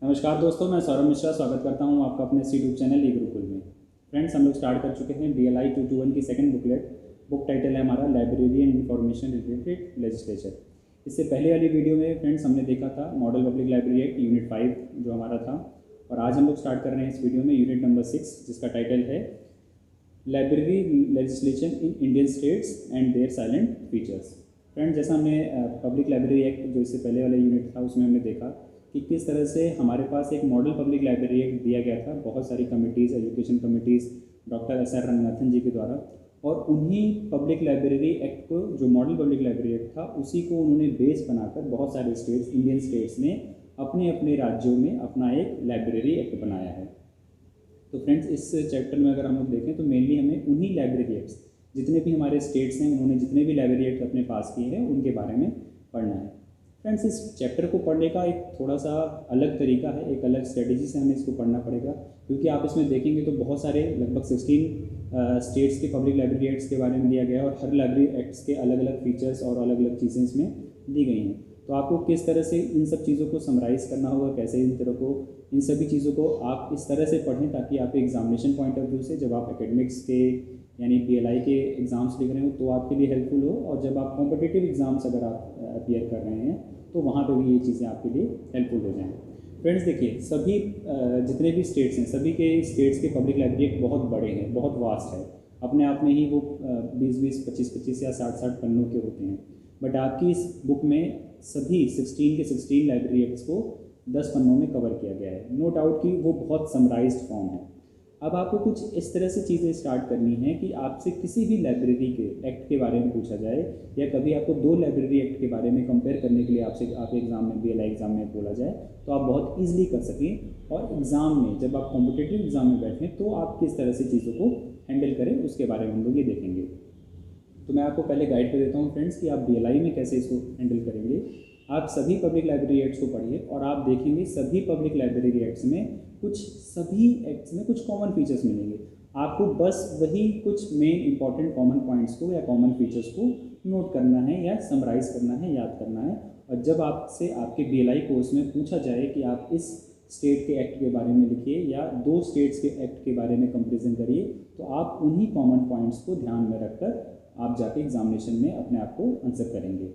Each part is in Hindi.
नमस्कार दोस्तों, मैं सौरभ मिश्रा स्वागत करता हूं आपका अपने यूट्यूब चैनल ई गुरुकुल में। फ्रेंड्स, हम लोग स्टार्ट कर चुके हैं DLI 221 की सेकंड बुकलेट। बुक टाइटल है हमारा लाइब्रेरियन इंफॉर्मेशन रिलेटेड लेजिस्लेचर। इससे पहले वाली वीडियो में फ्रेंड्स हमने देखा था model public library act unit 5 जो हमारा था, और आज हम लोग स्टार्ट कर रहे हैं इस वीडियो में यूनिट नंबर 6 जिसका टाइटल है library legislation in Indian states and their silent features. Friends, जैसा हमने पब्लिक लाइब्रेरी एक्ट जो इससे पहले वाला यूनिट था उसमें हमने देखा कि किस तरह से हमारे पास एक मॉडल पब्लिक लाइब्रेरी एक्ट दिया गया था बहुत सारी committees, education committees doctor SR Ranganathan ji के द्वारा, और उन्हीं पब्लिक लाइब्रेरी एक्ट को जो मॉडल पब्लिक लाइब्रेरी एक्ट था उसी को उन्होंने बेस बनाकर बहुत सारे स्टेट्स, इंडियन स्टेट्स ने अपने अपने राज्यों में अपना एक लाइब्रेरी एक्ट बनाया है। तो फ्रेंड्स, इस चैप्टर में अगर हम लोग देखें तो मेनली हमें उन्हीं लाइब्रेरी एक्ट्स, जितने भी हमारे स्टेट्स हैं उन्होंने जितने भी लाइब्रेरी एक्ट अपने पास किए हैं उनके बारे में पढ़ना है। फ्रेंड्स, इस चैप्टर को पढ़ने का एक थोड़ा सा अलग तरीका है, एक अलग स्ट्रेटजी से हमें इसको पढ़ना पड़ेगा, क्योंकि आप इसमें देखेंगे तो बहुत सारे लगभग 16 स्टेट्स के पब्लिक लाइब्रेरी एक्ट्स के बारे में दिया गया है, और हर लाइब्रेरी एक्ट्स के अलग अलग फीचर्स और अलग अलग चीज़ें इसमें दी गई हैं। तो आपको किस तरह से इन सब चीज़ों को समराइज़ करना होगा, कैसे इन सभी चीज़ों को आप इस तरह से पढ़ें ताकि आप एग्जामिनेशन पॉइंट ऑफ व्यू से जब आप एकेडमिक्स के यानी DLI के एग्ज़ाम्स लिख रहे हो तो आपके लिए हेल्पफुल हो, और जब आप कॉम्पिटिटिव एग्ज़ाम्स अगर आप अपीयर कर रहे हैं तो वहाँ पे भी ये चीज़ें आपके लिए हेल्पफुल हो जाएँ। फ्रेंड्स, देखिए, सभी जितने भी स्टेट्स हैं सभी के स्टेट्स के पब्लिक लाइब्रेरी एक्ट बहुत बड़े हैं, बहुत वास्ट है, अपने आप में ही वो 20-20, 25-25 या 60-60 पन्नों के होते हैं। बट आपकी इस बुक में सभी 16 के 16 लाइब्रेरी एक्ट्स को 10 पन्नों में कवर किया गया है। नो डाउट कि वो बहुत समराइज्ड फॉर्म है। अब आपको कुछ इस तरह से चीज़ें स्टार्ट करनी है कि आपसे किसी भी लाइब्रेरी के एक्ट के बारे में पूछा जाए, या कभी आपको दो लाइब्रेरी एक्ट के बारे में कंपेयर करने के लिए आपसे आपके एग्जाम में DLI एग्जाम में बोला जाए तो आप बहुत ईजिली कर सकें, और एग्ज़ाम में जब आप कॉम्पिटिटिव एग्जाम में बैठें तो आप किस तरह से चीज़ों को हैंडल करें उसके बारे में हम लोग ये देखेंगे। तो मैं आपको पहले गाइड कर देता हूँ फ्रेंड्स कि आप DLI में कैसे इसको हैंडल करेंगे। आप सभी पब्लिक लाइब्रेरी एक्ट्स को पढ़िए और आप देखेंगे सभी पब्लिक लाइब्रेरी एक्ट्स में सभी एक्ट्स में कुछ कॉमन फीचर्स मिलेंगे। आपको बस वही कुछ मेन इंपॉर्टेंट कॉमन पॉइंट्स को या कॉमन फीचर्स को नोट करना है या समराइज करना है, याद करना है। और जब आपसे आपके DLI कोर्स में पूछा जाए कि आप इस स्टेट के एक्ट के बारे में लिखिए या दो स्टेट्स के एक्ट के बारे में कंपेरिजन करिए, तो आप उन्हीं कॉमन पॉइंट्स को ध्यान में रखकर आप जाके एग्जामिनेशन में अपने आप को आंसर करेंगे।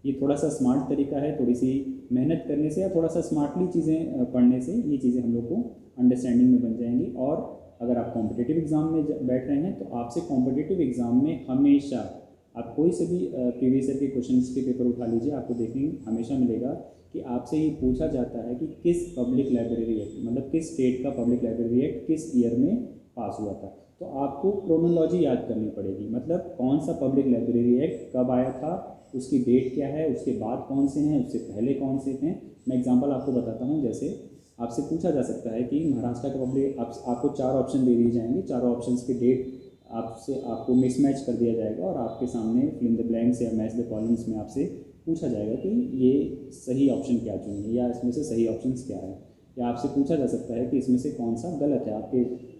ये थोड़ा सा स्मार्ट तरीका है, थोड़ी सी मेहनत करने से या थोड़ा सा स्मार्टली चीज़ें पढ़ने से ये चीज़ें हम लोग को अंडरस्टैंडिंग में बन जाएंगी। और अगर आप कॉम्पिटिटिव एग्ज़ाम में बैठ रहे हैं तो आपसे कॉम्पिटिटिव एग्ज़ाम में हमेशा आप कोई से भी प्रीवियस ईयर के क्वेश्चंस के पेपर उठा लीजिए, आपको देखेंगे हमेशा मिलेगा कि आपसे ये पूछा जाता है कि किस पब्लिक लाइब्रेरी एक्ट, मतलब किस स्टेट का पब्लिक लाइब्रेरी एक्ट किस ईयर में पास हुआ था। तो आपको क्रोनोलॉजी याद करनी पड़ेगी, मतलब कौन सा पब्लिक लाइब्रेरी एक्ट कब आया था, उसकी डेट क्या है, उसके बाद कौन से हैं, उससे पहले कौन से हैं। मैं एग्जांपल आपको बताता हूँ। जैसे आपसे पूछा जा सकता है कि महाराष्ट्र का पब्लिक, आपको 4 ऑप्शन दे दिए जाएंगे, चारों ऑप्शंस की डेट आपको मिसमैच कर दिया जाएगा, और आपके सामने फिल इन द ब्लैंक्स या मैच द कॉलम्स में आपसे पूछा जाएगा कि ये सही ऑप्शन क्या चुनिए या इसमें से सही ऑप्शंस क्या है, या आपसे पूछा जा सकता है कि इसमें से कौन सा गलत है।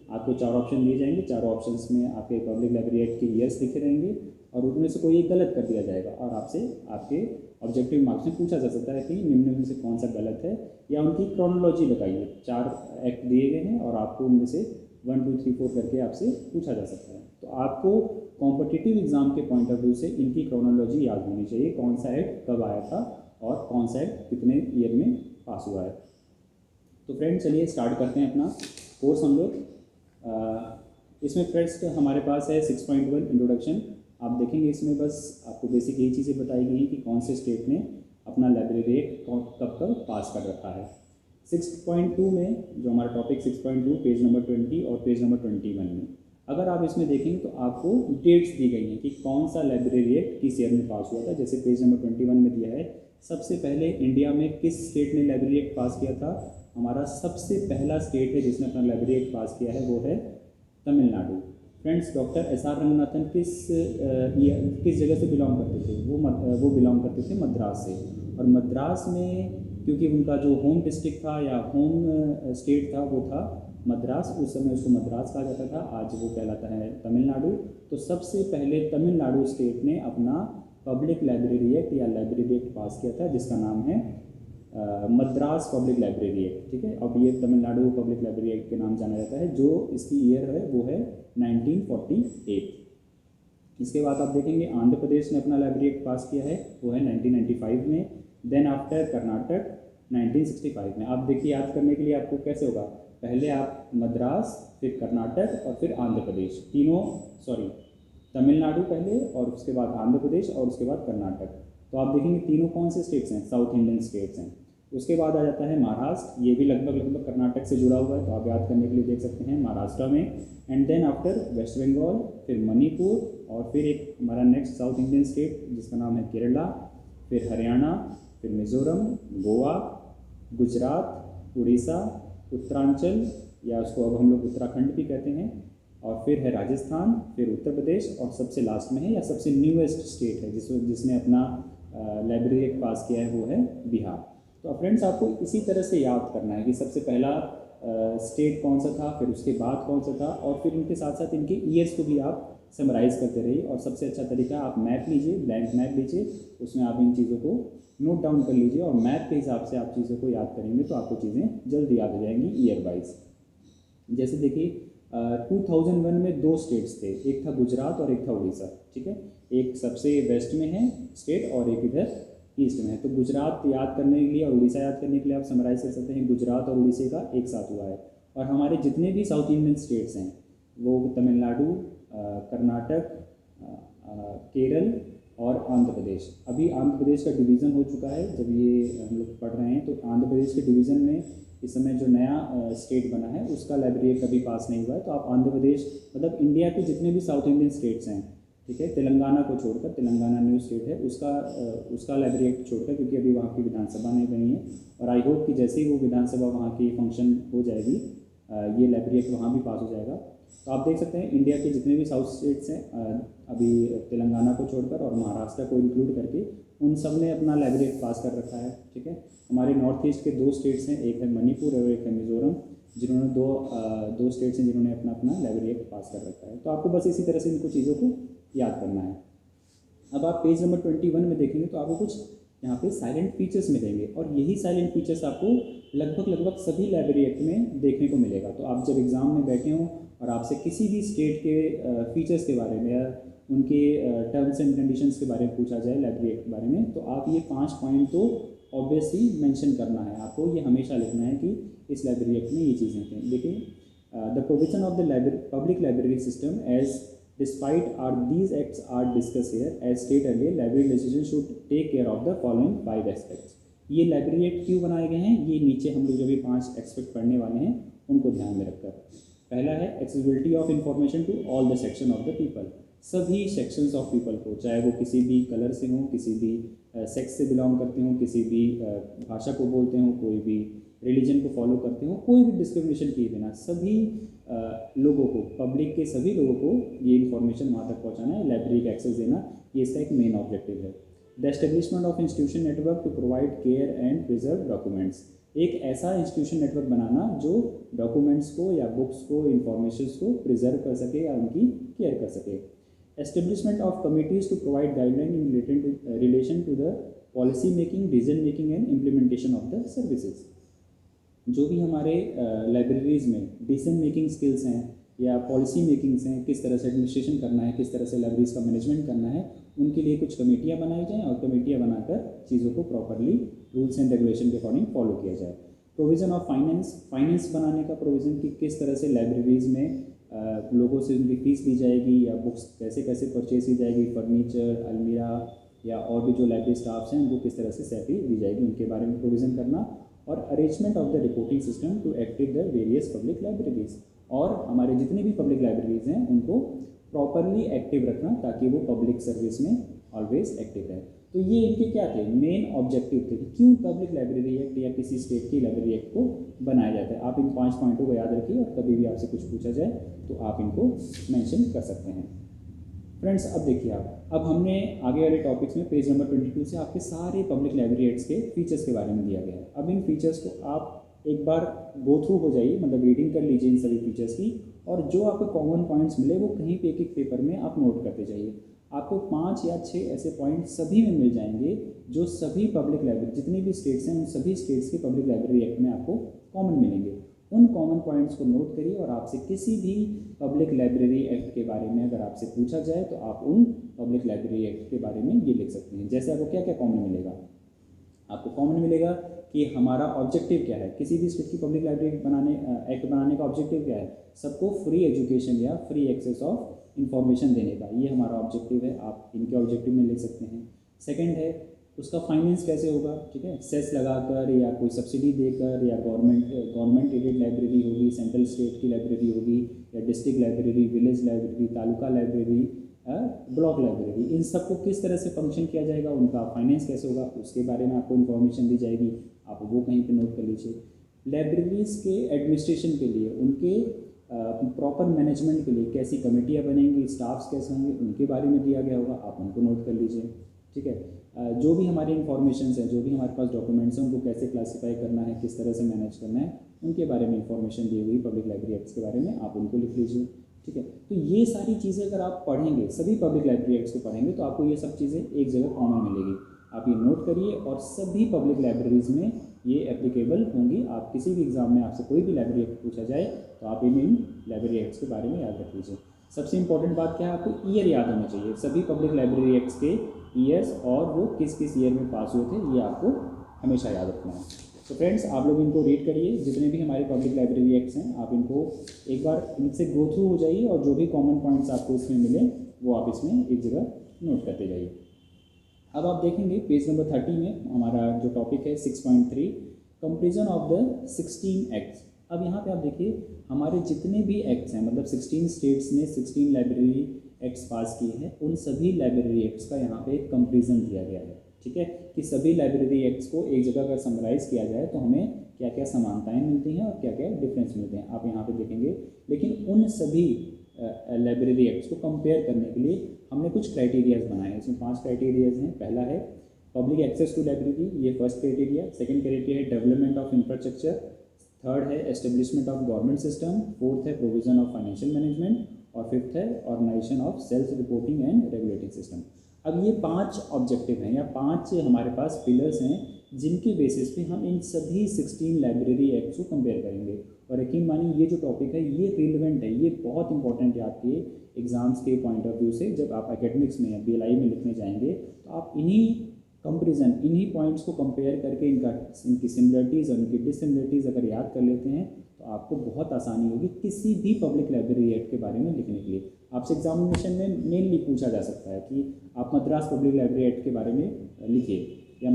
आपको 4 ऑप्शन दिए जाएंगे, चारों ऑप्शंस में आपके पब्लिक लाइब्रेरी एक्ट के ईयर्स लिखे रहेंगे, और उनमें से कोई एक गलत कर दिया जाएगा, और आपसे आपके ऑब्जेक्टिव मार्क्स में पूछा जा सकता है कि निम्न में से कौन सा गलत है, या उनकी क्रोनोलॉजी लगाइए। 4 एक्ट दिए गए हैं और आपको उनमें से 1, 2, 3, 4 करके आपसे पूछा जा सकता है। तो आपको कॉम्पिटिटिव एग्जाम के पॉइंट ऑफ व्यू से इनकी क्रोनोलॉजी याद होनी चाहिए, कौन सा एक्ट कब आया था और कौन सा एक्ट कितने ईयर में पास हुआ है। तो फ्रेंड, चलिए स्टार्ट करते हैं अपना कोर्स हम लोग। इसमें फर्स्ट हमारे पास है 6.1 इंट्रोडक्शन। आप देखेंगे इसमें बस आपको बेसिक यही चीज़ें बताई गई हैं कि कौन से स्टेट ने अपना लाइब्रेरी एक्ट कब कब पास कर रखा है। 6.2 में जो हमारा टॉपिक 6.2 पेज नंबर 20 और पेज नंबर 21 में अगर आप इसमें देखेंगे तो आपको डेट्स दी गई हैं कि कौन सा लाइब्रेरी एक्ट किस ईयर में पास हुआ था। जैसे पेज नंबर 21 में दिया है, सबसे पहले इंडिया में किस स्टेट ने लाइब्रेरी एक्ट पास किया था। हमारा सबसे पहला स्टेट है जिसने अपना लाइब्रेरी एक्ट पास किया है वो है Tamil Nadu. Friends, doctor SR Ranganathan किस जगह से बिलोंग करते थे, वो बिलोंग करते थे मद्रास से। और मद्रास में क्योंकि उनका जो होम डिस्ट्रिक्ट था या होम स्टेट था वो था मद्रास, उस समय उसको मद्रास कहा जाता था, आज वो कहलाता है तमिलनाडु। तो सबसे पहले तमिलनाडु स्टेट ने अपना पब्लिक लाइब्रेरी एक्ट या लाइब्रेरी एक्ट पास किया था जिसका नाम है मद्रास पब्लिक लाइब्रेरी एक्ट, ठीक है। अब ये तमिलनाडु पब्लिक लाइब्रेरी एक्ट के नाम जाना जाता है, जो इसकी ईयर है वो है 1948। इसके बाद आप देखेंगे आंध्र प्रदेश ने अपना लाइब्रेरी एक्ट पास किया है, वो है 1995 में। देन आफ्टर कर्नाटक 1965 में। आप देखिए, याद करने के लिए आपको कैसे होगा, पहले आप मद्रास, फिर कर्नाटक और फिर आंध्र प्रदेश, तमिलनाडु पहले और उसके बाद आंध्र प्रदेश और उसके बाद कर्नाटक। तो आप देखेंगे तीनों कौन से स्टेट्स हैं, साउथ इंडियन स्टेट्स हैं। उसके बाद आ जाता है महाराष्ट्र, ये भी लगभग कर्नाटक से जुड़ा हुआ है, तो आप याद करने के लिए देख सकते हैं महाराष्ट्र में। And then after West Bengal, फिर मणिपुर, और फिर एक हमारा नेक्स्ट साउथ इंडियन स्टेट जिसका नाम है केरला, फिर हरियाणा, फिर मिज़ोरम, गोवा, गुजरात, उड़ीसा, उत्तरांचल, या उसको अब हम लोग उत्तराखंड भी कहते हैं, और फिर है राजस्थान, फिर उत्तर प्रदेश, और सबसे लास्ट में है या सबसे न्यूएस्ट स्टेट है जिसने अपना लाइब्रेरी एक्ट पास किया है, वो है बिहार। तो फ्रेंड्स, आपको इसी तरह से याद करना है कि सबसे पहला स्टेट कौन सा था, फिर उसके बाद कौन सा था, और फिर उनके साथ साथ इनके ईयर्स को भी आप समराइज़ करते रहिए। और सबसे अच्छा तरीका, आप मैप लीजिए, ब्लैंक मैप लीजिए, उसमें आप इन चीज़ों को नोट डाउन कर लीजिए, और मैप के हिसाब से आप चीज़ों को याद करेंगे तो आपको चीज़ें जल्दी याद हो जाएंगी ईयर वाइज। जैसे देखिए 2001 में 2 स्टेट्स थे, एक था गुजरात और एक था उड़ीसा, ठीक है। एक सबसे वेस्ट में है स्टेट और एक इधर ईस्ट में है। तो गुजरात याद करने के लिए और उड़ीसा याद करने के लिए आप समराइज कर सकते हैं, गुजरात और उड़ीसा का एक साथ हुआ है। और हमारे जितने भी साउथ इंडियन स्टेट्स हैं, वो तमिलनाडु, कर्नाटक, केरल और आंध्र प्रदेश। अभी आंध्र प्रदेश का डिवीज़न हो चुका है, जब ये हम लोग पढ़ रहे हैं, तो आंध्र प्रदेश के डिवीज़न में इस समय जो नया स्टेट बना है उसका लाइब्रेरी कभी पास नहीं हुआ है। तो आप आंध्र प्रदेश, मतलब इंडिया के जितने भी साउथ इंडियन स्टेट्स हैं, ठीक है, तेलंगाना को छोड़कर, तेलंगाना न्यू स्टेट है, उसका लाइब्रेरी एक्ट छोड़कर, क्योंकि अभी वहाँ की विधानसभा नहीं बनी है, और आई होप कि जैसे ही वो विधानसभा वहाँ की फंक्शन हो जाएगी, ये लाइब्रेरी एक्ट वहाँ भी पास हो जाएगा। तो आप देख सकते हैं इंडिया के जितने भी साउथ स्टेट्स हैं, अभी तेलंगाना को छोड़कर और महाराष्ट्र को इंक्लूड करके, उन सब ने अपना लाइब्रेरी एक्ट पास कर रखा है, ठीक है। हमारे नॉर्थ ईस्ट के 2 स्टेट्स हैं, एक है मणिपुर और एक है मिज़ोरम, जिन्होंने दो स्टेट्स हैं जिन्होंने अपना अपना लाइब्रेरी एक्ट पास कर रखा है। तो आपको बस इसी तरह से इनको चीज़ों को याद करना है। अब आप पेज नंबर 21 में देखेंगे तो आपको कुछ यहाँ पे साइलेंट फीचर्स मिलेंगे, और यही साइलेंट फीचर्स आपको लगभग सभी लाइब्रेरी एक्ट में देखने को मिलेगा। तो आप जब एग्ज़ाम में बैठे हों और आपसे किसी भी स्टेट के फीचर्स के बारे में या उनके टर्म्स एंड कंडीशंस के बारे में पूछा जाए लाइब्रेरी एक्ट के बारे में, तो आप ये 5 पॉइंट तो ऑब्वियसली मेंशन करना है, आपको ये हमेशा लिखना है कि इस लाइब्रेरी एक्ट में ये चीज़ें हैं। देखिए, the provision of the public library system as despite are these acts are discuss here as state earlier, library legislation should take care of the following 5 aspects. ये लाइब्रेरी एक्ट क्यों बनाए गए हैं, ये नीचे हम लोग जो भी 5 एस्पेक्ट पढ़ने वाले हैं उनको ध्यान में रखकर। पहला है accessibility of information to all the section of the people, सभी सेक्शंस ऑफ पीपल को, चाहे वो किसी भी कलर से हों, किसी भी सेक्स से बिलोंग करते हों, किसी भी भाषा को बोलते हों, कोई भी रिलीजन को फॉलो करते हों, कोई भी डिस्क्रिमिनेशन किए बिना सभी लोगों को, पब्लिक के सभी लोगों को ये इन्फॉर्मेशन वहाँ तक पहुँचाना है, लाइब्रेरी का एक्सेस देना, ये इसका एक मेन ऑब्जेक्टिव है। The establishment of institution network to provide care and preserve documents, एक ऐसा इंस्टीट्यूशन नेटवर्क बनाना जो डॉक्यूमेंट्स को या बुक्स को, इंफॉर्मेशंस को प्रिजर्व कर सके या उनकी केयर कर सके। Establishment of committees to provide guideline in relation to the policy making, decision making and implementation of the services. जो भी हमारे लाइब्रेरीज़ में डिसीजन मेकिंग स्किल्स हैं या पॉलिसी मेकिंग्स हैं, किस तरह से एडमिनिस्ट्रेशन करना है, किस तरह से लाइब्रेरीज का मैनेजमेंट करना है, उनके लिए कुछ कमेटियाँ बनाई जाएँ और कमेटियाँ बनाकर चीज़ों को प्रॉपरली रूल्स एंड रेगुलेशन के अकॉर्डिंग फॉलो किया जाए। प्रोविज़न ऑफ फाइनेंस बनाने का प्रोविज़न कि किस तरह से लाइब्रेरीज़ में लोगों से उनकी फ़ीस ली जाएगी या बुक्स कैसे कैसे परचेज की जाएगी, फर्नीचर, अलमीरा या और भी जो लाइब्रेरी स्टाफ्स हैं उनको किस तरह से सैलरी दी जाएगी, उनके बारे में प्रोविज़न करना। और arrangement of the reporting system to active the various public libraries, और हमारे जितने भी पब्लिक लाइब्रेरीज हैं उनको प्रॉपरली एक्टिव रखना ताकि वो पब्लिक सर्विस में ऑलवेज एक्टिव रहे। तो ये इनके क्या थे, मेन ऑब्जेक्टिव थे कि क्यों पब्लिक लाइब्रेरी एक्ट या किसी स्टेट की लाइब्रेरी एक्ट को बनाया जाता है। आप इन 5 पॉइंटों को याद रखिए और कभी भी आपसे कुछ पूछा जाए तो आप इनको मेंशन कर सकते हैं। फ्रेंड्स, अब देखिए अब हमने आगे वाले टॉपिक्स में पेज नंबर 22 से आपके सारे पब्लिक लाइब्रेरी एक्ट्स के फीचर्स के बारे में दिया गया है। अब इन फीचर्स को आप एक बार गो थ्रू हो जाइए, मतलब रीडिंग कर लीजिए इन सभी फीचर्स की, और जो आपको कॉमन पॉइंट्स मिले वो कहीं पे एक एक पेपर में आप नोट करते जाइए। आपको 5 या 6 ऐसे पॉइंट सभी में मिल जाएंगे जो सभी पब्लिक लाइब्रेरी जितनी भी स्टेट्स हैं उन सभी स्टेट्स के पब्लिक लाइब्रेरी एक्ट में आपको कॉमन मिलेंगे। उन कॉमन पॉइंट्स को नोट करिए और आपसे किसी भी पब्लिक लाइब्रेरी एक्ट के बारे में अगर आपसे पूछा जाए तो आप उन पब्लिक लाइब्रेरी एक्ट के बारे में ये लिख सकते हैं। जैसे आपको क्या क्या कॉमन मिलेगा, आपको कॉमन मिलेगा कि हमारा ऑब्जेक्टिव क्या है, किसी भी स्टेट की पब्लिक लाइब्रेरी एक्ट बनाने का ऑब्जेक्टिव क्या है, सबको फ्री एजुकेशन या फ्री एक्सेस ऑफ इंफॉर्मेशन देने का, ये हमारा ऑब्जेक्टिव है। आप इनके ऑब्जेक्टिव में लिख सकते हैं। सेकंड है उसका फाइनेंस कैसे होगा, ठीक है, सेस लगाकर या कोई सब्सिडी देकर या गवर्नमेंट एडेड लाइब्रेरी होगी, सेंट्रल स्टेट की लाइब्रेरी होगी या district library, village library, taluka library, block library, इन सबको किस तरह से फंक्शन किया जाएगा, उनका फाइनेंस कैसे होगा, उसके बारे में आपको इन्फॉर्मेशन दी जाएगी। आप वो कहीं पे नोट कर लीजिए। लाइब्रेरीज़ के एडमिनिस्ट्रेशन के लिए, उनके प्रॉपर मैनेजमेंट के लिए कैसी कमेटियाँ बनेंगी, स्टाफ्स कैसे होंगे, उनके बारे में दिया गया होगा, आप उनको नोट कर लीजिए। ठीक है, जो भी हमारी इन्फॉर्मेशन हैं, जो भी हमारे पास डॉक्यूमेंट्स हैं, उनको कैसे क्लासीफाई करना है, किस तरह से मैनेज करना है, उनके बारे में इन्फॉर्मेशन दी हुई पब्लिक लाइब्रेरी एक्ट्स के बारे में आप उनको लिख लीजिए। ठीक है, तो ये सारी चीज़ें अगर आप पढ़ेंगे, सभी पब्लिक लाइब्रेरी एक्ट्स को पढ़ेंगे तो आपको ये सब चीज़ें एक जगह कॉमन मिलेगी। आप ये नोट करिए और सभी पब्लिक लाइब्रेरीज़ में ये एप्लीकेबल होंगी। आप किसी भी एग्ज़ाम में आपसे कोई भी लाइब्रेरी एक्ट पूछा जाए तो आप इन लाइब्रेरी एक्ट्स के बारे में याद रख लीजिए। सबसे इंपॉर्टेंट बात क्या है, आपको ईयर याद होना चाहिए, सभी पब्लिक लाइब्रेरी एक्ट्स के ईयर्स और वो किस किस ईयर में पास हुए थे, ये आपको हमेशा याद रखना है। तो फ्रेंड्स, आप लोग इनको रीड करिए, जितने भी हमारे पब्लिक लाइब्रेरी एक्ट्स हैं आप इनको एक बार इनसे गो थ्रू हो जाइए और जो भी कॉमन पॉइंट्स आपको इसमें मिले वो आप इसमें एक जगह नोट करते जाइए। अब आप देखेंगे पेज नंबर 30 में हमारा जो टॉपिक है 6.3 कंपेरिजन ऑफ द 16 एक्ट्स। अब यहाँ पे आप देखिए हमारे जितने भी एक्ट्स हैं, मतलब 16 स्टेट्स ने 16 लाइब्रेरी एक्ट्स पास किए हैं, उन सभी लाइब्रेरी एक्ट्स का यहाँ पे एक कंपेरिजन दिया गया है। ठीक है, कि सभी लाइब्रेरी एक्ट्स को एक जगह अगर समराइज़ किया जाए तो हमें क्या क्या समानताएं मिलती हैं और क्या क्या डिफरेंस मिलते हैं, आप यहाँ पे देखेंगे। लेकिन उन सभी लाइब्रेरी एक्ट्स को कंपेयर करने के लिए हमने कुछ क्राइटेरियाज बनाए हैं। इसमें 5 क्राइटेरियाज हैं। पहला है पब्लिक एक्सेस टू लाइब्रेरी, ये फर्स्ट क्राइटेरिया। सेकंड क्राइटेरिया है डेवलपमेंट ऑफ इंफ्रास्ट्रक्चर। थर्ड है establishment of government system. Fourth है प्रोविजन ऑफ फाइनेंशियल मैनेजमेंट। और फिफ्थ है organisation of self reporting and regulating system. अब ये 5 ऑब्जेक्टिव हैं या 5 हमारे पास पिलर्स हैं जिनके बेसिस पे हम इन सभी 16 लाइब्रेरी एक्ट्स को कंपेयर करेंगे। और यकीन मानिए ये जो टॉपिक है ये रिलेवेंट है, ये बहुत इंपॉर्टेंट है आपके एग्ज़ाम्स के पॉइंट ऑफ व्यू से। जब आप एकेडमिक्स में या BLI में लिखने जाएंगे तो आप इन्हीं कंपेरिजन, इन्हीं पॉइंट्स को कंपेयर करके इनकी सिमिलरिटीज़ और इनकी डिससिमिलरिटीज़ अगर याद कर लेते हैं तो आपको बहुत आसानी होगी किसी भी पब्लिक लाइब्रेरी एक्ट के बारे में लिखने के लिए। आपसे एग्जामिनेशन में मेनली पूछा जा सकता है कि आप मद्रास पब्लिक लाइब्रेरी एक्ट के बारे में लिखिए, या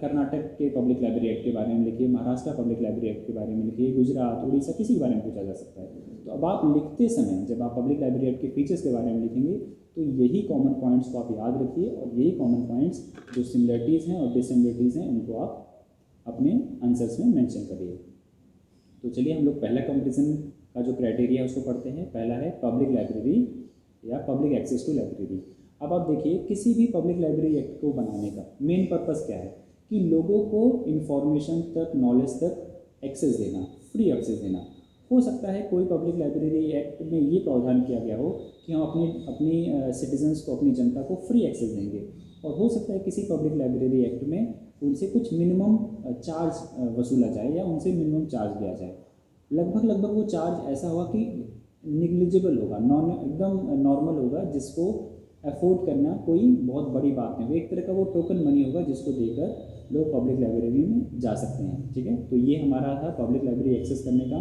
कर्नाटक के पब्लिक लाइब्रेरी एक्ट के बारे में लिखिए, महाराष्ट्र पब्लिक लाइब्रेरी एक्ट के बारे में लिखिए, गुजरात, उड़ीसा, किसी के बारे में पूछा जा सकता है। तो अब आप लिखते समय जब आप पब्लिक लाइब्रेरी एक्ट के फीचर्स के बारे में लिखेंगे तो यही कॉमन पॉइंट्स को आप याद रखिए और यही कॉमन पॉइंट्स जो सिमिलरिटीज़ हैं और डिससिमिलरिटीज़ हैं उनको आप अपने आंसर्स में मेंशन करिए। तो चलिए हम लोग पहला कंपेरिजन का जो क्राइटेरिया है उसको पढ़ते हैं। पहला है पब्लिक लाइब्रेरी या पब्लिक एक्सेस टू लाइब्रेरी। अब आप देखिए किसी भी पब्लिक लाइब्रेरी एक्ट को बनाने का मेन पर्पस क्या है कि लोगों को इंफॉर्मेशन तक, नॉलेज तक एक्सेस देना, फ्री एक्सेस देना। हो सकता है कोई पब्लिक लाइब्रेरी एक्ट में ये प्रावधान किया गया हो कि हम अपनी सिटीजन्स को, अपनी जनता को फ्री एक्सेस देंगे, और हो सकता है किसी पब्लिक लाइब्रेरी एक्ट में उनसे कुछ मिनिमम चार्ज वसूला जाए या उनसे मिनिमम चार्ज लिया जाए। लगभग वो चार्ज ऐसा होगा कि निग्लिजिबल होगा, एकदम नॉर्मल होगा, जिसको अफोर्ड करना कोई बहुत बड़ी बात नहीं होगी। एक तरह का वो टोकन मनी होगा जिसको देकर लोग पब्लिक लाइब्रेरी में जा सकते हैं। ठीक है, तो ये हमारा था पब्लिक लाइब्रेरी एक्सेस करने का।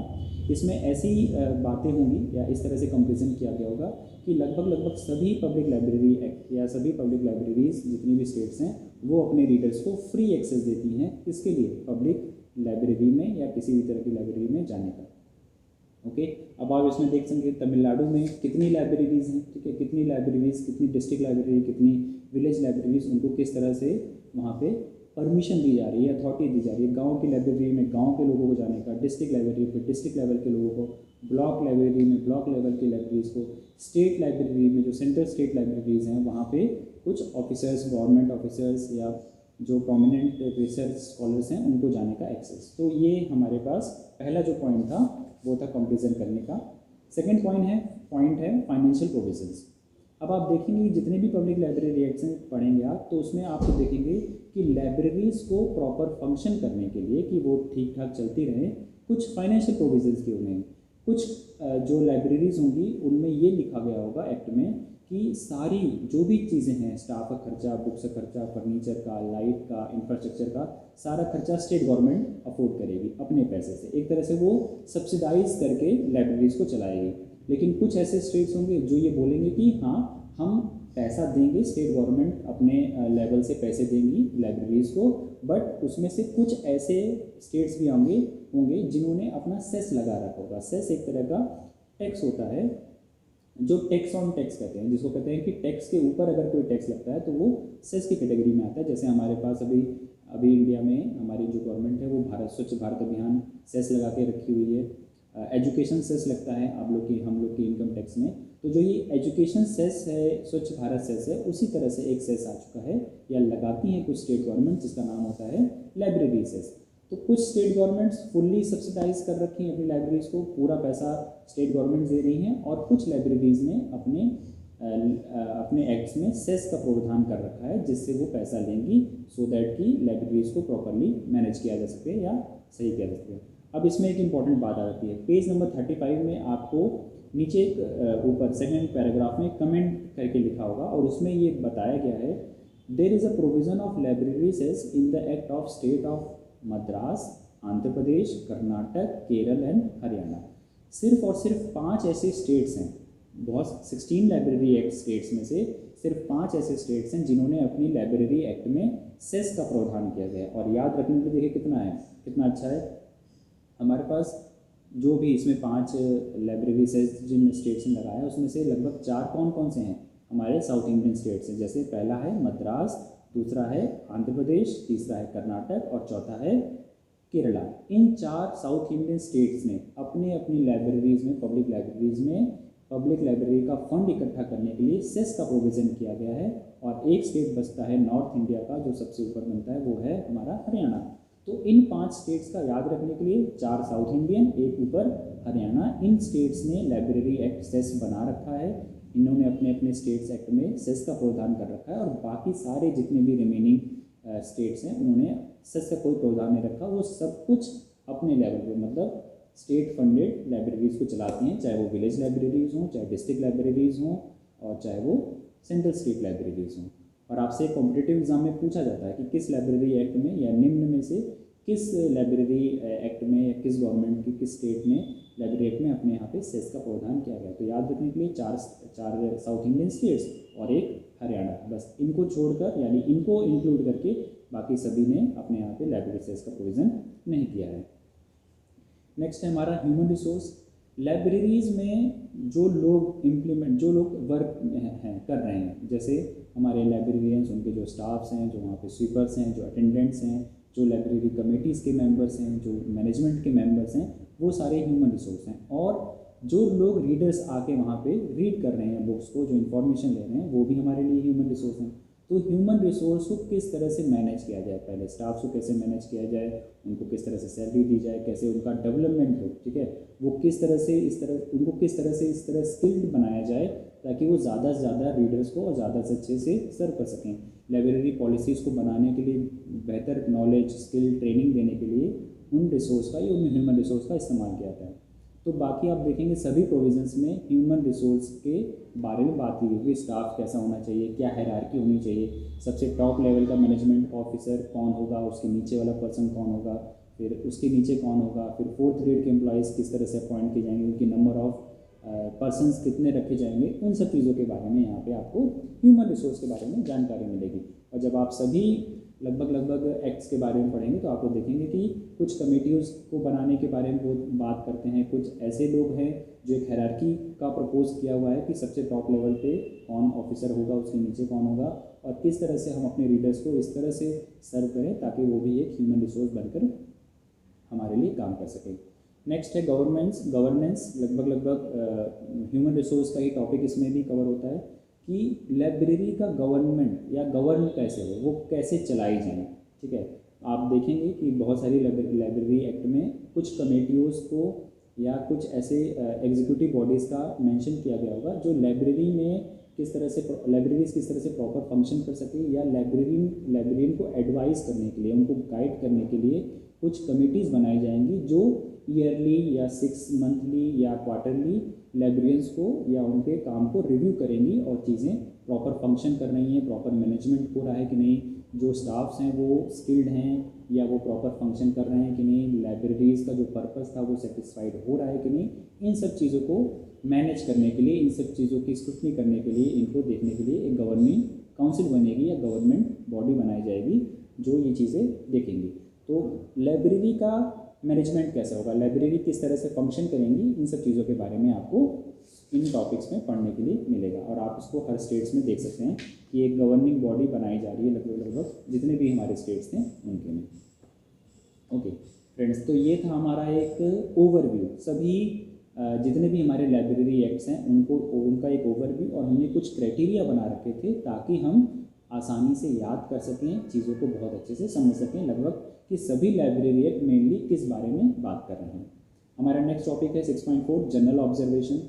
इसमें ऐसी बातें होंगी या इस तरह से कंपेरिजन किया गया होगा कि लगभग सभी पब्लिक लाइब्रेरी एक्ट या सभी पब्लिक लाइब्रेरीज जितनी भी स्टेट्स हैं वो अपने रीडर्स को फ्री एक्सेस देती हैं। किसके लिए? पब्लिक लाइब्रेरी में या किसी भी तरह की लाइब्रेरी में जाने का। ओके, अब आप इसमें देख सकते हैं तमिलनाडु में कितनी लाइब्रेरीज़ हैं। ठीक है, कितनी लाइब्रेरीज़, कितनी डिस्ट्रिक्ट लाइब्रेरी, कितनी विलेज लाइब्रेरीज़, उनको किस तरह से वहाँ पे परमिशन दी जा रही है, अथॉरिटी दी जा रही है। गांव की लाइब्रेरी में गांव के लोगों को जाने का, डिस्ट्रिक्ट लाइब्रेरी पे डिस्ट्रिक्ट लेवल के लोगों को, ब्लॉक लाइब्रेरी में ब्लॉक लेवल की लाइब्रेरीज़ को, स्टेट लाइब्रेरी में जो सेंट्रल स्टेट लाइब्रेरीज़ हैं वहाँ पे कुछ ऑफिसर्स, गवर्नमेंट ऑफिसर्स या जो प्रोमिनेंट रिसर्च स्कॉलर्स हैं उनको जाने का एक्सेस। तो ये हमारे पास पहला जो पॉइंट था वो था कंपेरिजन करने का। सेकेंड पॉइंट है फाइनेंशियल प्रोविजंस। अब आप देखेंगे कि जितने भी पब्लिक लाइब्रेरी एक्ट्स पढ़ेंगे आप, तो उसमें आप देखेंगे कि लाइब्रेरीज को प्रॉपर फंक्शन करने के लिए कि वो ठीक ठाक चलती रहें, कुछ फाइनेंशियल प्रोविजंस किए हुए हैं। कुछ जो लाइब्रेरीज होंगी उनमें ये लिखा गया होगा एक्ट में कि सारी जो भी चीज़ें हैं, स्टाफ का खर्चा, बुक्स का खर्चा, फर्नीचर का, लाइट का, इंफ्रास्ट्रक्चर का, सारा खर्चा स्टेट गवर्नमेंट अफोर्ड करेगी अपने पैसे से। एक तरह से वो सब्सिडाइज करके लाइब्रेरीज को चलाएगी। लेकिन कुछ ऐसे स्टेट्स होंगे जो ये बोलेंगे कि हाँ, हम पैसा देंगे, स्टेट गवर्नमेंट अपने लेवल से पैसे देंगी लाइब्रेरीज को, बट उसमें से कुछ ऐसे स्टेट्स भी होंगे जिन्होंने अपना सेस लगा रखा होगा। सेस एक तरह का टैक्स होता है जो टैक्स ऑन टैक्स कहते हैं, जिसको कहते हैं कि टैक्स के ऊपर अगर कोई टैक्स लगता है तो वो सेस की कैटेगरी में आता है। जैसे हमारे पास अभी इंडिया में हमारी जो गवर्नमेंट है वो स्वच्छ भारत अभियान सेस लगा के रखी हुई है। एजुकेशन सेस लगता है हम लोग की इनकम टैक्स में। तो जो ये एजुकेशन सेस है, स्वच्छ भारत सेस है, उसी तरह से एक सेस आ चुका है या लगाती हैं कुछ स्टेट गवर्नमेंट, जिसका नाम होता है लाइब्रेरी सेस। तो कुछ स्टेट गवर्नमेंट्स फुल्ली सब्सिडाइज कर रखी हैं अपनी लाइब्रेरीज को, पूरा पैसा स्टेट गवर्नमेंट दे रही हैं, और कुछ लाइब्रेरीज ने अपने एक्ट्स में सेस का प्रावधान कर रखा है जिससे वो पैसा लेंगी, सो दैट कि लाइब्रेरीज को प्रॉपरली मैनेज किया जा सके या सही किया जा सके। अब इसमें एक इंपॉर्टेंट बात आ जाती है, पेज नंबर 35 में आपको नीचे ऊपर सेकेंड पैराग्राफ में कमेंट करके लिखा होगा, और उसमें ये बताया गया है, there is a provision of library cess in the act of state of Madras, Andhra Pradesh, Karnataka, Kerala and Haryana. सिर्फ और सिर्फ 5 ऐसे स्टेट्स हैं, बहुत 16 लाइब्रेरी एक्ट स्टेट्स में से सिर्फ 5 ऐसे स्टेट्स हैं जिन्होंने अपनी लाइब्रेरी एक्ट में सेस का प्रावधान किया गया है। और याद रखने के लिए देखिए कितना अच्छा है, हमारे पास जो भी इसमें 5 लाइब्रेरी सेस जिन स्टेट्स ने लगाया है उसमें से लगभग 4 कौन से हैं, हमारे साउथ इंडियन स्टेट्स हैं। जैसे पहला है मद्रास, दूसरा है आंध्र प्रदेश, तीसरा है कर्नाटक और चौथा है केरला। इन 4 साउथ इंडियन स्टेट्स ने अपनी अपनी लाइब्रेरीज में, पब्लिक लाइब्रेरी का फंड इकट्ठा करने के लिए सेस का प्रोविज़न किया गया है। और एक स्टेट बचता है नॉर्थ इंडिया का, जो सबसे ऊपर बनता है, वो है हमारा हरियाणा। तो इन 5 स्टेट्स का याद रखने के लिए 4 साउथ इंडियन, एक ऊपर हरियाणा, इन स्टेट्स ने लाइब्रेरी एक्ट सेस बना रखा है। इन्होंने अपने अपने स्टेट्स एक्ट में सेस का प्रावधान कर रखा है, और बाकी सारे जितने भी रिमेनिंग स्टेट्स हैं उन्होंने सेस का कोई प्रावधान नहीं रखा। वो सब कुछ अपने लेवल पे, मतलब स्टेट फंडेड लाइब्रेरीज को चलाती हैं, चाहे वो विलेज लाइब्रेरीज हों, चाहे डिस्ट्रिक्ट लाइब्रेरीज हों, और चाहे वो सेंट्रल स्टेट लाइब्रेरीज हों। और आपसे कॉम्पिटिटिव एग्जाम में पूछा जाता है कि किस लाइब्रेरी एक्ट में या निम्न में से किस लाइब्रेरी एक्ट में या किस गवर्नमेंट की किस स्टेट ने लाइब्रेरी एक्ट में अपने यहाँ पे सेस का प्रावधान किया गया। तो याद रखने के लिए 4 साउथ इंडियन स्टेट्स और एक हरियाणा, बस इनको छोड़कर यानी इनको इंक्लूड करके बाकी सभी ने अपने यहाँ पे लाइब्रेरी सेस का प्रोविज़न नहीं किया है। नेक्स्ट है हमारा ह्यूमन रिसोर्स। लाइब्रेरीज में जो लोग वर्क कर रहे हैं, जैसे हमारे लाइब्रेरियंस, उनके जो स्टाफ्स हैं, जो वहाँ पे स्वीपर्स हैं, जो अटेंडेंट्स हैं, जो लाइब्रेरी कमेटीज़ के मेंबर्स हैं, जो मैनेजमेंट के मेंबर्स हैं, वो सारे ह्यूमन रिसोर्स हैं। और जो लोग रीडर्स आके वहाँ पे रीड कर रहे हैं बुक्स को, जो इन्फॉर्मेशन ले रहे हैं, वो भी हमारे लिए ह्यूमन रिसोर्स हैं। तो ह्यूमन रिसोर्स को किस तरह से मैनेज किया जाए, पहले स्टाफ्स को कैसे मैनेज किया जाए, उनको किस तरह से सैलरी दी जाए, कैसे उनका डेवलपमेंट हो, ठीक है, वो किस तरह से इस तरह स्किल्ड बनाया जाए ताकि वो ज़्यादा से ज़्यादा रीडर्स को और ज़्यादा से अच्छे से सर्व कर सकें। लाइब्रेरी पॉलिसीज़ को बनाने के लिए, बेहतर नॉलेज, स्किल, ट्रेनिंग देने के लिए उन रिसोर्स का, उन ह्यूमन रिसोर्स का इस्तेमाल किया जाता है। तो बाकी आप देखेंगे सभी प्रोविजंस में ह्यूमन रिसोर्स के बारे में बात की गई, स्टाफ कैसा होना चाहिए, क्या हायरार्की होनी चाहिए, सबसे टॉप लेवल का मैनेजमेंट ऑफिसर कौन होगा, उसके नीचे वाला पर्सन कौन होगा, फिर उसके नीचे कौन होगा, फिर 4th ग्रेड के एम्प्लॉयज़ किस तरह से अपॉइंट किए जाएंगे, उनकी नंबर ऑफ पर्सन्स कितने रखे जाएंगे, उन सब चीज़ों के बारे में यहाँ पे आपको ह्यूमन रिसोर्स के बारे में जानकारी मिलेगी। और जब आप सभी लगभग एक्ट्स के बारे में पढ़ेंगे तो आप लोग देखेंगे कि कुछ कमेटियों को बनाने के बारे में वो बात करते हैं, कुछ ऐसे लोग हैं जो एक हायरार्की का प्रपोज किया हुआ है कि सबसे टॉप लेवल पे कौन ऑफिसर होगा, उसके नीचे कौन होगा, और किस तरह से हम अपने रीडर्स को इस तरह से सर्व करें ताकि वो भी एक ह्यूमन रिसोर्स बनकर हमारे लिए काम कर सके। नेक्स्ट है गवर्नेंस। लगभग ह्यूमन रिसोर्स का ही टॉपिक इसमें भी कवर होता है कि लाइब्रेरी का गवर्नमेंट या गवर्न कैसे हो, वो कैसे चलाई जाए, ठीक है। आप देखेंगे कि बहुत सारी लाइब्रेरी एक्ट में कुछ कमेटियों को या कुछ ऐसे एग्जीक्यूटिव बॉडीज़ का मेंशन किया गया होगा जो लाइब्रेरी में किस तरह से लाइब्रेरीज किस तरह से प्रॉपर फंक्शन कर सके, या लाइब्रेरियन को एडवाइस करने के लिए, उनको गाइड करने के लिए कुछ कमिटीज़ बनाई जाएंगी जो ईयरली या 6 मंथली या क्वार्टरली लाइब्रेरियंस को या उनके काम को रिव्यू करेंगी और चीज़ें प्रॉपर फंक्शन कर रही हैं, प्रॉपर मैनेजमेंट हो रहा है कि नहीं, जो स्टाफ्स हैं वो स्किल्ड हैं या वो प्रॉपर फंक्शन कर रहे हैं कि नहीं, लाइब्रेरीज़ का जो पर्पस था वो सेटिस्फाइड हो रहा है कि नहीं। इन सब चीज़ों को मैनेज करने के लिए, इन सब चीज़ों की स्क्रूटनी करने के लिए, इनको देखने के लिए एक गवर्निंग काउंसिल बनेगी या गवर्नमेंट बॉडी बनाई जाएगी जो ये चीज़ें देखेंगी। तो लाइब्रेरी का मैनेजमेंट कैसा होगा, लाइब्रेरी किस तरह से फंक्शन करेंगी, इन सब चीज़ों के बारे में आपको इन टॉपिक्स में पढ़ने के लिए मिलेगा। और आप इसको हर स्टेट्स में देख सकते हैं कि एक गवर्निंग बॉडी बनाई जा रही है लगभग जितने भी हमारे स्टेट्स थे उनके में। ओके फ्रेंड्स, तो ये था हमारा एक ओवरव्यू, सभी जितने भी हमारे लाइब्रेरी एक्ट्स हैं उनका एक ओवरव्यू, और हमने कुछ क्राइटेरिया बना रखे थे ताकि हम आसानी से याद कर सकें, चीज़ों को बहुत अच्छे से समझ सकें लगभग कि सभी लाइब्रेरी एक्ट मेनली किस बारे में बात कर रहे हैं। हमारा नेक्स्ट टॉपिक है 6.4 जनरल ऑब्जर्वेशन।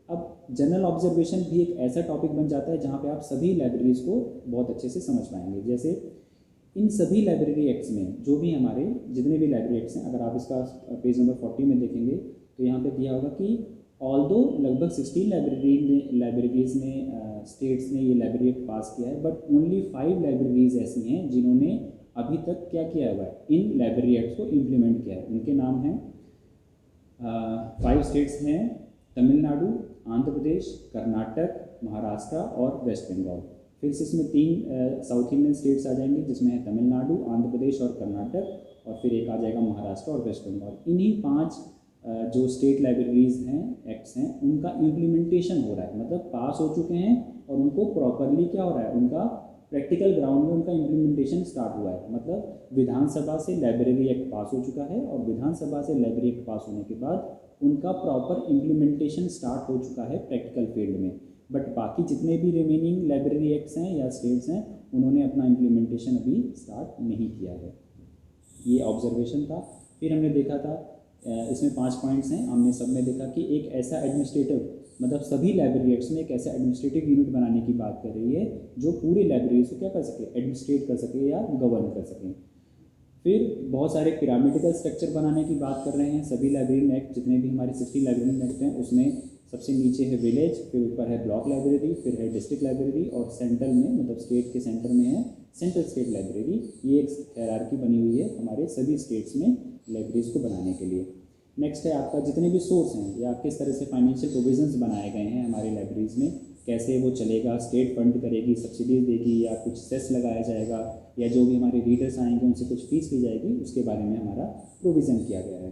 अब जनरल ऑब्जर्वेशन भी एक ऐसा टॉपिक बन जाता है जहाँ पे आप सभी लाइब्रेरीज़ को बहुत अच्छे से समझ पाएंगे। जैसे इन सभी लाइब्रेरी एक्ट्स में जो भी हमारे जितने भी लाइब्रेरी एक्ट्स हैं, अगर आप इसका पेज नंबर 40 में देखेंगे तो यहाँ पे दिया होगा कि ऑल्दो लगभग 16 लाइब्रेरीज़ ने स्टेट्स ने ये लाइब्रेरी एक्ट पास किया है, बट ओनली 5 लाइब्रेरीज़ ऐसी हैं जिन्होंने अभी तक क्या किया हुआ है, इन लाइब्रेरी एक्ट्स को इम्प्लीमेंट किया है। उनके नाम हैं 5 स्टेट्स हैं, तमिलनाडु, आंध्र प्रदेश, कर्नाटक, महाराष्ट्र और वेस्ट बंगाल। फिर से इसमें 3 साउथ इंडियन स्टेट्स आ जाएंगे जिसमें है तमिलनाडु, आंध्र प्रदेश और कर्नाटक, और फिर एक आ जाएगा महाराष्ट्र और वेस्ट बंगाल। इन्हीं 5 जो स्टेट लाइब्रेरीज़ हैं, एक्ट्स हैं, उनका इम्प्लीमेंटेशन हो रहा है, मतलब पास हो चुके हैं और उनको प्रॉपरली क्या हो रहा है, उनका प्रैक्टिकल ग्राउंड में उनका इम्प्लीमेंटेशन स्टार्ट हुआ है। मतलब विधानसभा से लाइब्रेरी एक्ट पास हो चुका है और विधानसभा से लाइब्रेरी एक्ट पास होने के बाद उनका प्रॉपर इम्प्लीमेंटेशन स्टार्ट हो चुका है प्रैक्टिकल फील्ड में। बट बाकी जितने भी रिमेनिंग लाइब्रेरी एक्ट्स हैं या स्टेट्स हैं उन्होंने अपना इम्प्लीमेंटेशन अभी स्टार्ट नहीं किया है। ये ऑब्जर्वेशन था। फिर हमने देखा था इसमें 5 पॉइंट्स हैं, हमने सब में देखा कि एक ऐसा एडमिनिस्ट्रेटिव, मतलब सभी लाइब्रेरी एक्ट्स में एक ऐसा एडमिनिस्ट्रेटिव यूनिट बनाने की बात कर रही है जो पूरी लाइब्रेरीज को क्या कर सके, एडमिनिस्ट्रेट कर सके या गवर्न कर सके। फिर बहुत सारे पिरामिडिकल स्ट्रक्चर बनाने की बात कर रहे हैं। सभी लाइब्रेरी एक्ट जितने भी हमारे 60 लाइब्रेरी एक्ट हैं उसमें सबसे नीचे है विलेज, फिर ऊपर है ब्लॉक लाइब्रेरी, फिर है डिस्ट्रिक्ट लाइब्रेरी, और सेंट्रल में मतलब स्टेट के सेंटर में है सेंट्रल स्टेट लाइब्रेरी। ये एक हायरार्की बनी हुई है हमारे सभी स्टेट्स में लाइब्रेरीज को बनाने के लिए। नेक्स्ट है आपका जितने भी सोर्स हैं या किस तरह से फाइनेंशियल प्रोविजंस बनाए गए हैं हमारे लाइब्रेरीज में, कैसे वो चलेगा, स्टेट फंड करेगी, सब्सिडीज देगी, या कुछ सेस लगाया जाएगा, या जो भी हमारे रीडर्स आएंगे उनसे कुछ फीस ली जाएगी, उसके बारे में हमारा प्रोविज़न किया गया है।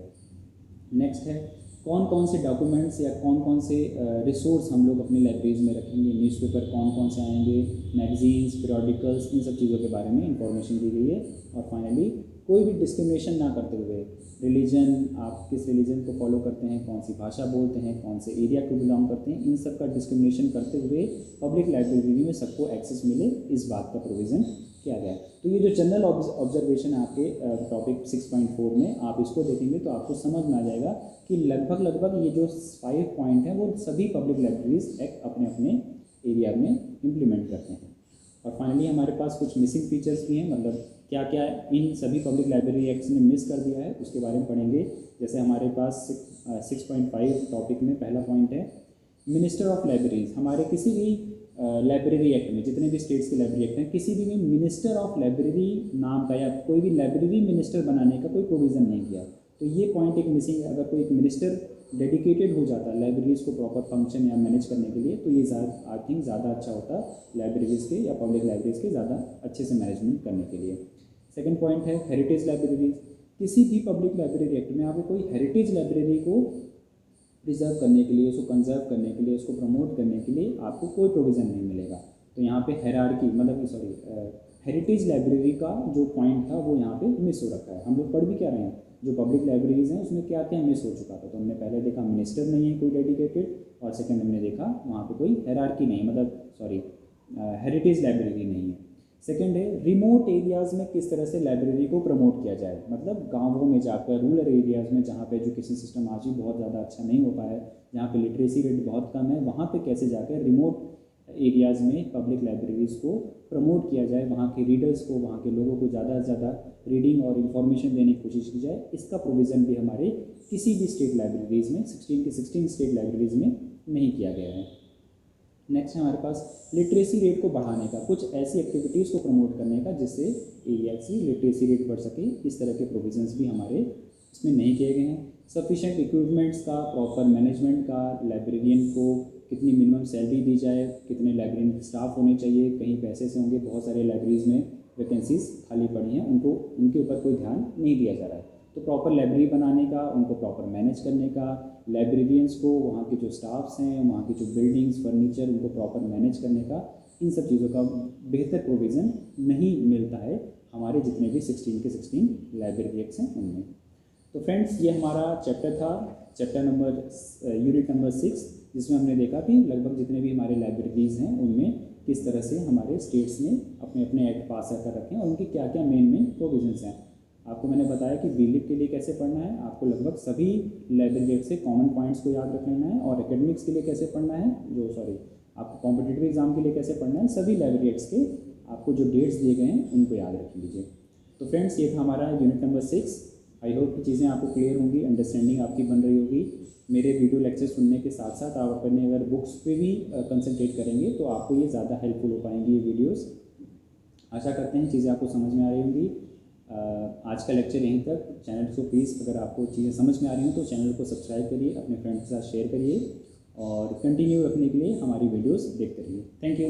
नेक्स्ट है कौन कौन से डॉक्यूमेंट्स या कौन कौन से रिसोर्स हम लोग अपनी लाइब्रेरीज में रखेंगे, न्यूज़पेपर कौन कौन से आएंगे, मैगजीन्स, पीरियोडिकल्स, इन सब चीज़ों के बारे में इंफॉर्मेशन दी गई है। और फाइनली कोई भी डिस्क्रिमिनेशन ना करते हुए, रिलीजन, आप किस रिलीजन को फॉलो करते हैं, कौन सी भाषा बोलते हैं, कौन से एरिया को बिलोंग करते हैं, इन सब का डिस्क्रिमिनेशन करते हुए पब्लिक लाइब्रेरी में सबको एक्सेस मिले, इस बात का प्रोविज़न किया गया है। तो ये जो जनरल ऑब्जर्वेशन है आपके टॉपिक 6.4 में, आप इसको देखेंगे तो आपको समझ में आ जाएगा कि लगभग ये जो 5 पॉइंट हैं वो सभी पब्लिक लाइब्रेरीज एक्ट अपने अपने एरिया में इम्प्लीमेंट करते हैं। और फाइनली हमारे पास कुछ मिसिंग फीचर्स भी हैं, मतलब क्या क्या इन सभी पब्लिक लाइब्रेरी एक्ट्स ने मिस कर दिया है उसके बारे में पढ़ेंगे। जैसे हमारे पास 6.5 टॉपिक में पहला पॉइंट है मिनिस्टर ऑफ लाइब्रेरीज। हमारे किसी भी लाइब्रेरी एक्ट में, जितने भी स्टेट्स के लाइब्रेरी एक्ट हैं, किसी भी में मिनिस्टर ऑफ लाइब्रेरी नाम का या कोई भी लाइब्रेरी मिनिस्टर बनाने का कोई प्रोविज़न नहीं किया। तो ये पॉइंट एक मिसिंग है। अगर कोई एक मिनिस्टर डेडिकेटेड हो जाता है लाइब्रेरीज़ को प्रॉपर फंक्शन या मैनेज करने के लिए, तो ये आई थिंक ज़्यादा अच्छा होता लाइब्रेरीज़ के या पब्लिक लाइब्रेरीज़ के ज़्यादा अच्छे से मैनेजमेंट करने के लिए। सेकंड पॉइंट है हेरिटेज लाइब्रेरीज। किसी भी पब्लिक लाइब्रेरी एक्ट में आपको कोई हेरिटेज लाइब्रेरी को प्रिजर्व करने के लिए, उसको कंजर्व करने के लिए, उसको प्रमोट करने के लिए आपको कोई प्रोविज़न नहीं मिलेगा। तो यहाँ पे हायरार्की मतलब हेरिटेज लाइब्रेरी का जो पॉइंट था वो यहाँ पे मिस हो रखा है। हम लोग पढ़ भी क्या रहे हैं, जो पब्लिक लाइब्रेरीज हैं उसमें क्या क्या मिस हो चुका था। तो हमने पहले देखा मिनिस्टर नहीं है कोई डेडिकेटेड, और सेकंड हमने देखा वहाँ पे कोई हायरार्की नहीं, मतलब हेरिटेज लाइब्रेरी नहीं है। सेकंड है रिमोट एरियाज़ में किस तरह से लाइब्रेरी को प्रमोट किया जाए, मतलब गांवों में जाकर, रूरल एरियाज़ में जहाँ पे एजुकेशन सिस्टम आज भी बहुत ज़्यादा अच्छा नहीं हो पाया है, जहाँ पे लिटरेसी रेट बहुत कम है, वहाँ पे कैसे जाकर रिमोट एरियाज़ में पब्लिक लाइब्रेरीज़ को प्रमोट किया जाए, वहाँ के रीडर्स को, वहाँ के लोगों को ज़्यादा से ज़्यादा रीडिंग और इन्फॉर्मेशन देने की कोशिश की जाए। इसका प्रोविज़न भी हमारे किसी भी स्टेट लाइब्रेरीज़ में 16 के 16 स्टेट लाइब्रेरीज़ में नहीं किया गया है। नेक्स्ट है हमारे पास लिटरेसी रेट को बढ़ाने का, कुछ ऐसी एक्टिविटीज़ को प्रमोट करने का जिससे एरिया की लिटरेसी रेट बढ़ सके। इस तरह के प्रोविजंस भी हमारे इसमें नहीं किए गए हैं। सफिशेंट इक्विपमेंट्स का, प्रॉपर मैनेजमेंट का, लाइब्रेरियन को कितनी मिनिमम सैलरी दी जाए, कितने लाइब्रेरियन स्टाफ होने चाहिए, कहीं पैसे से होंगे, बहुत सारे लाइब्रेरीज़ में वैकेंसीज खाली पड़ी हैं, उनके ऊपर कोई ध्यान नहीं दिया जा रहा है। तो प्रॉपर लाइब्रेरी बनाने का, उनको प्रॉपर मैनेज करने का, लाइब्रेरियंस को, वहाँ के जो स्टाफ्स हैं, वहाँ की जो बिल्डिंग्स, फर्नीचर, उनको प्रॉपर मैनेज करने का, इन सब चीज़ों का बेहतर प्रोविज़न नहीं मिलता है हमारे जितने भी 16 के 16 लाइब्रेरी एक्ट्स हैं उनमें। तो फ्रेंड्स, ये हमारा चैप्टर था, चैप्टर नंबर यूनिट नंबर 6, जिसमें हमने देखा कि लगभग जितने भी हमारे लाइब्रेरीज़ हैं उनमें किस तरह से हमारे स्टेट्स ने अपने अपने एक्ट पास कर रखे हैं और उनके क्या क्या मेन प्रोविजंस हैं। आपको मैंने बताया कि बीलिप के लिए कैसे पढ़ना है, आपको लगभग सभी लाइब्रेरी एक्ट से कॉमन पॉइंट्स को याद रख लेना है, और एकेडमिक्स के लिए कैसे पढ़ना है, आपको कॉम्पिटिटिव एग्जाम के लिए कैसे पढ़ना है, सभी लाइब्रेरी एक्ट्स के आपको जो डेट्स दिए गए हैं उनको याद रख लीजिए। तो फ्रेंड्स, ये था हमारा यूनिट नंबर 6। आई होप कि चीज़ें आपको क्लियर होंगी, अंडरस्टैंडिंग आपकी बन रही होगी। मेरे वीडियो लेक्चर सुनने के साथ साथ आप अपने अगर बुक्स पे भी कंसंट्रेट करेंगे तो आपको ये ज़्यादा हेल्पफुल हो पाएंगी ये वीडियोस। आशा करते हैं चीज़ें आपको समझ में आ रही होंगी। आज का लेक्चर यहीं तक। चैनल को प्लीज़, अगर आपको चीज़ें समझ में आ रही हो तो चैनल को सब्सक्राइब करिए, अपने फ्रेंड्स के साथ शेयर करिए और कंटिन्यू रखने के लिए हमारी वीडियोस देखते रहिए। Thank you.